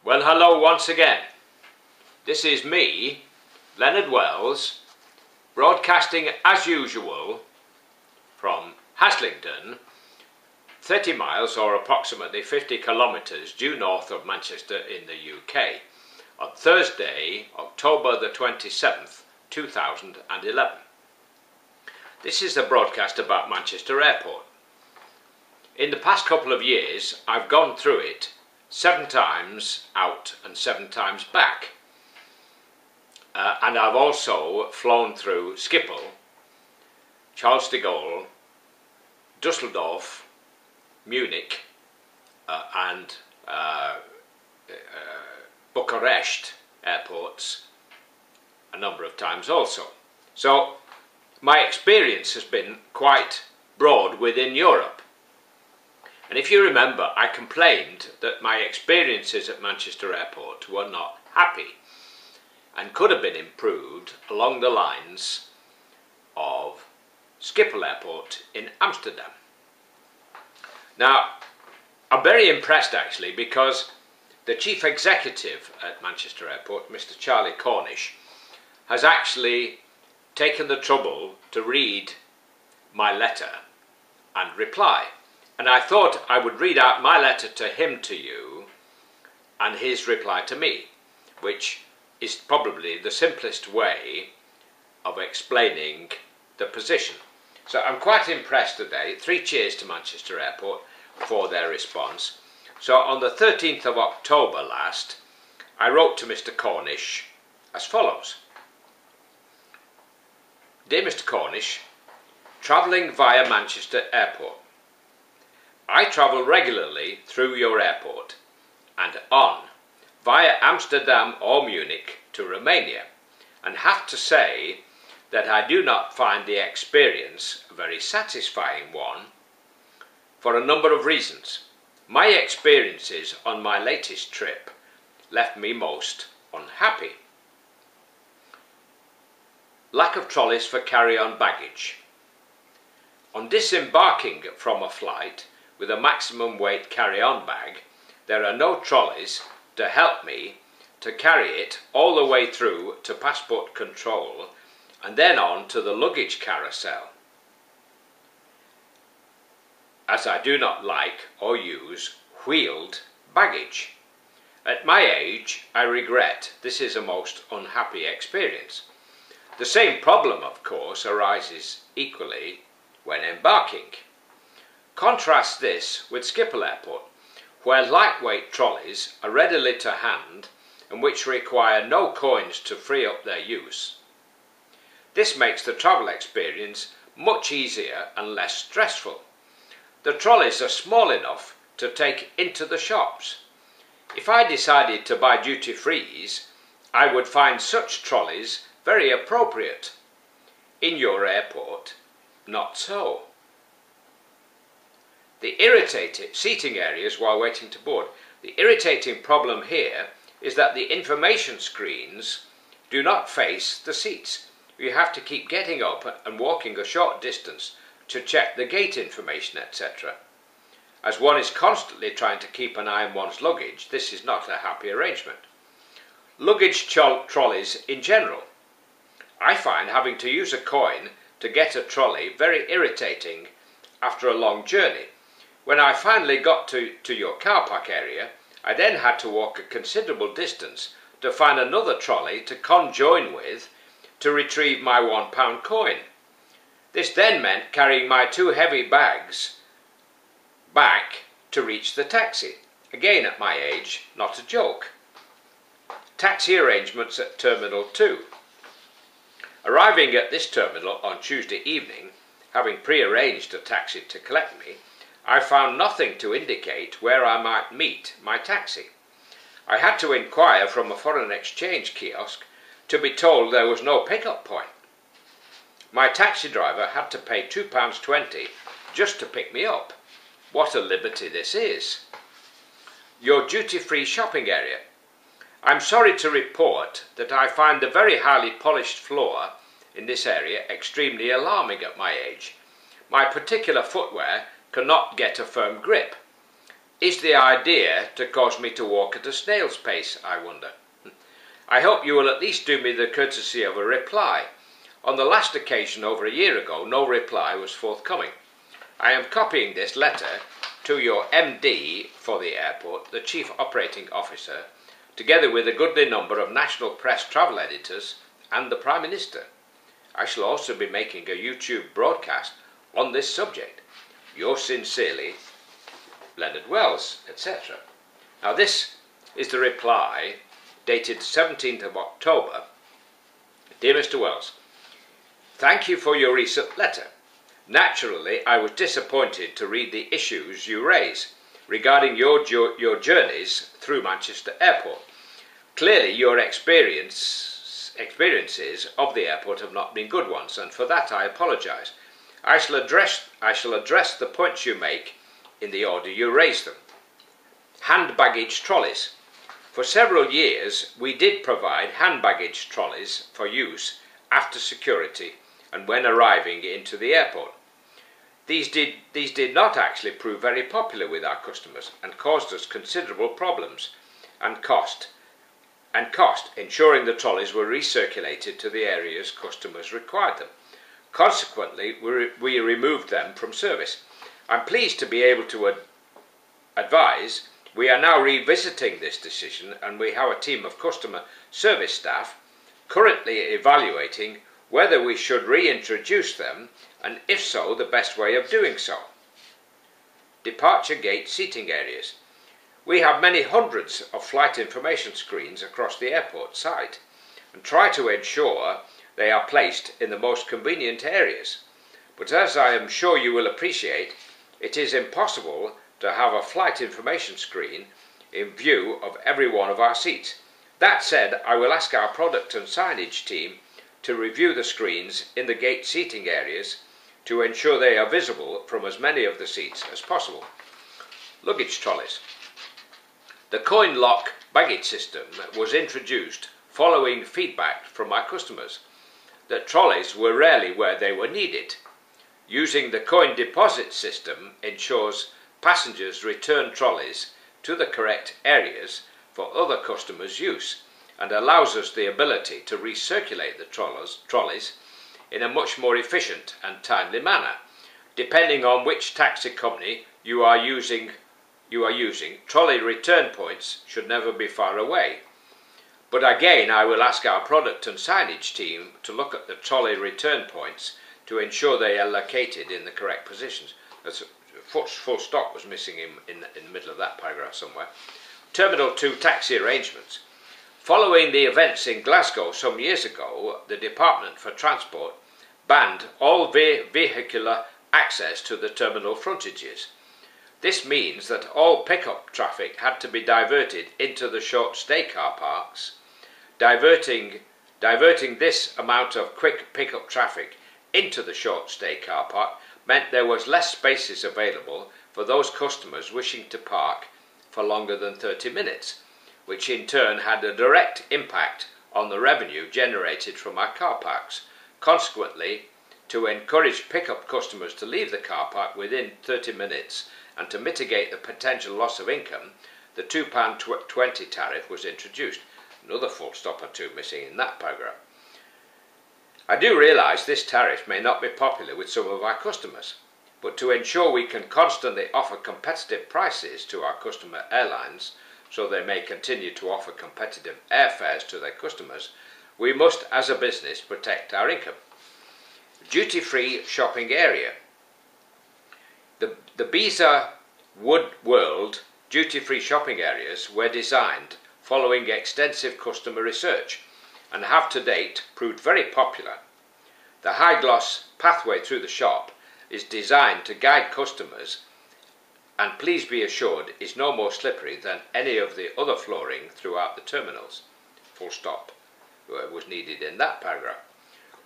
Well, hello once again. This is me, Leonard Wells, broadcasting as usual from HASLINGDEN, 30 miles or approximately 50 kilometres due north of Manchester in the UK, on Thursday, October the 27th, 2011. This is a broadcast about Manchester Airport. In the past couple of years, I've gone through it 7 times out and 7 times back. And I've also flown through Schiphol, Charles de Gaulle, Dusseldorf, Munich and Bucharest airports a number of times also. So my experience has been quite broad within Europe. And if you remember, I complained that my experiences at Manchester Airport were not happy and could have been improved along the lines of Schiphol Airport in Amsterdam. Now, I'm very impressed actually, because the chief executive at Manchester Airport, Mr. Charlie Cornish, has actually taken the trouble to read my letter and reply. And I thought I would read out my letter to him to you and his reply to me, which is probably the simplest way of explaining the position. So I'm quite impressed today. 3 cheers to Manchester Airport for their response. So on the 13th of October last, I wrote to Mr. Cornish as follows. Dear Mr. Cornish, travelling via Manchester Airport. I travel regularly through your airport and on via Amsterdam or Munich to Romania, and have to say that I do not find the experience a very satisfying one for a number of reasons. My experiences on my latest trip left me most unhappy. Lack of trolleys for carry-on baggage. On disembarking from a flight with a maximum weight carry-on bag, there are no trolleys to help me to carry it all the way through to passport control and then on to the luggage carousel, as I do not like or use wheeled baggage. At my age, I regret this is a most unhappy experience. The same problem, of course, arises equally when embarking. Contrast this with Schiphol Airport, where lightweight trolleys are readily to hand and which require no coins to free up their use. This makes the travel experience much easier and less stressful. The trolleys are small enough to take into the shops. If I decided to buy duty-frees, I would find such trolleys very appropriate. In your airport, not so. The irritating seating areas while waiting to board. The irritating problem here is that the information screens do not face the seats. You have to keep getting up and walking a short distance to check the gate information, etc. As one is constantly trying to keep an eye on one's luggage, this is not a happy arrangement. Luggage trolleys in general. I find having to use a coin to get a trolley very irritating after a long journey. When I finally got to your car park area, I then had to walk a considerable distance to find another trolley to conjoin with to retrieve my £1 coin. This then meant carrying my 2 heavy bags back to reach the taxi. Again, at my age, not a joke. Taxi arrangements at Terminal 2. Arriving at this terminal on Tuesday evening, having pre-arranged a taxi to collect me, I found nothing to indicate where I might meet my taxi. I had to inquire from a foreign exchange kiosk to be told there was no pickup point. My taxi driver had to pay £2.20 just to pick me up. What a liberty this is. Your duty-free shopping area. I'm sorry to report that I find the very highly polished floor in this area extremely alarming at my age. My particular footwear cannot get a firm grip. Is the idea to cause me to walk at a snail's pace, I wonder? I hope you will at least do me the courtesy of a reply. On the last occasion over a year ago, no reply was forthcoming. I am copying this letter to your MD for the airport, the Chief Operating Officer, together with a goodly number of national press travel editors and the Prime Minister. I shall also be making a YouTube broadcast on this subject. Yours sincerely, Leonard Wells, etc. Now this is the reply dated 17th of October. Dear Mr. Wells, thank you for your recent letter. Naturally, I was disappointed to read the issues you raise regarding your journeys through Manchester Airport. Clearly, your experiences of the airport have not been good ones, and for that I apologise. I shall address the points you make in the order you raise them. Hand baggage trolleys. For several years, we did provide hand baggage trolleys for use after security and when arriving into the airport. These did not actually prove very popular with our customers and caused us considerable problems and cost, ensuring the trolleys were recirculated to the areas customers required them. Consequently, we removed them from service. I'm pleased to be able to advise we are now revisiting this decision, and we have a team of customer service staff currently evaluating whether we should reintroduce them, and if so, the best way of doing so. Departure gate seating areas. We have many hundreds of flight information screens across the airport site and try to ensure they are placed in the most convenient areas. But as I am sure you will appreciate, it is impossible to have a flight information screen in view of every one of our seats. That said, I will ask our product and signage team to review the screens in the gate seating areas to ensure they are visible from as many of the seats as possible. Luggage trolleys. The coin lock baggage system was introduced following feedback from our customers that trolleys were rarely where they were needed. Using the coin deposit system ensures passengers return trolleys to the correct areas for other customers' use and allows us the ability to recirculate the trolleys in a much more efficient and timely manner. Depending on which taxi company you are using, trolley return points should never be far away. But again, I will ask our product and signage team to look at the trolley return points to ensure they are located in the correct positions. That's full stop was missing in the middle of that paragraph somewhere. Terminal 2 taxi arrangements. Following the events in Glasgow some years ago, the Department for Transport banned all vehicular access to the terminal frontages. This means that all pickup traffic had to be diverted into the short stay car parks. Diverting this amount of quick pickup traffic into the short stay car park meant there was less spaces available for those customers wishing to park for longer than 30 minutes, which in turn had a direct impact on the revenue generated from our car parks. Consequently, to encourage pickup customers to leave the car park within 30 minutes and to mitigate the potential loss of income, the £2.20 tariff was introduced. Another full stop or two missing in that paragraph. I do realise this tariff may not be popular with some of our customers, but to ensure we can constantly offer competitive prices to our customer airlines so they may continue to offer competitive airfares to their customers, we must as a business protect our income. Duty-free shopping area. The Biza Wood World duty-free shopping areas were designed following extensive customer research and have to date proved very popular. The high-gloss pathway through the shop is designed to guide customers and please be assured is no more slippery than any of the other flooring throughout the terminals. Full stop was needed in that paragraph.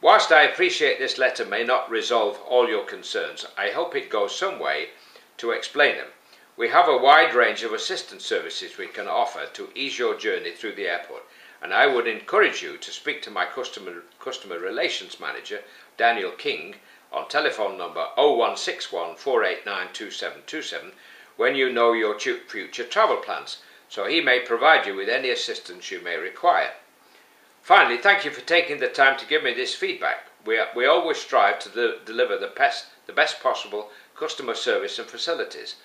Whilst I appreciate this letter may not resolve all your concerns, I hope it goes some way to explain them. We have a wide range of assistance services we can offer to ease your journey through the airport, and I would encourage you to speak to my customer relations manager, Daniel King, on telephone number 0161 489 2727 when you know your future travel plans, so he may provide you with any assistance you may require. Finally, thank you for taking the time to give me this feedback. We always strive to deliver the best possible customer service and facilities.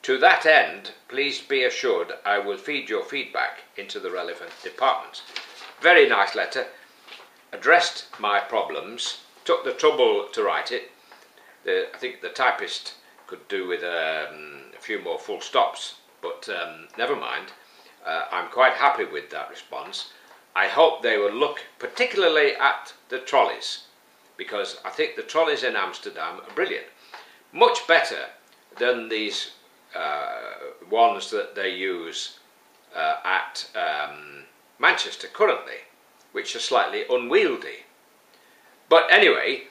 To that end, please be assured I will feed your feedback into the relevant departments. Very nice letter. Addressed my problems, took the trouble to write it. I think the typist could do with a few more full stops, but never mind. I'm quite happy with that response. I hope they will look particularly at the trolleys, because I think the trolleys in Amsterdam are brilliant. Much better than these ones that they use at Manchester currently, which are slightly unwieldy. But anyway,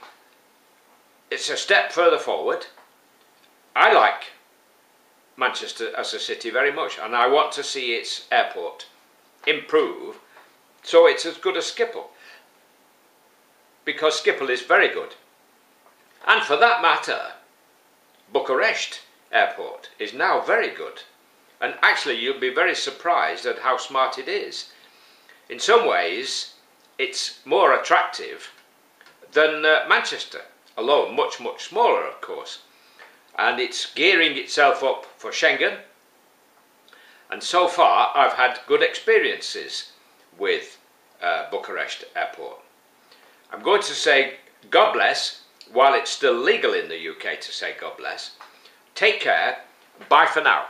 it's a step further forward. I like Manchester as a city very much, and I want to see its airport improve so it's as good as Schiphol, because Schiphol is very good. And for that matter, Bucharest airport is now very good, and actually you'll be very surprised at how smart it is. In some ways it's more attractive than Manchester, although much smaller of course, and it's gearing itself up for Schengen, and so far I've had good experiences with Bucharest airport. I'm going to say God bless, while it's still legal in the UK to say God bless. Take care, bye for now.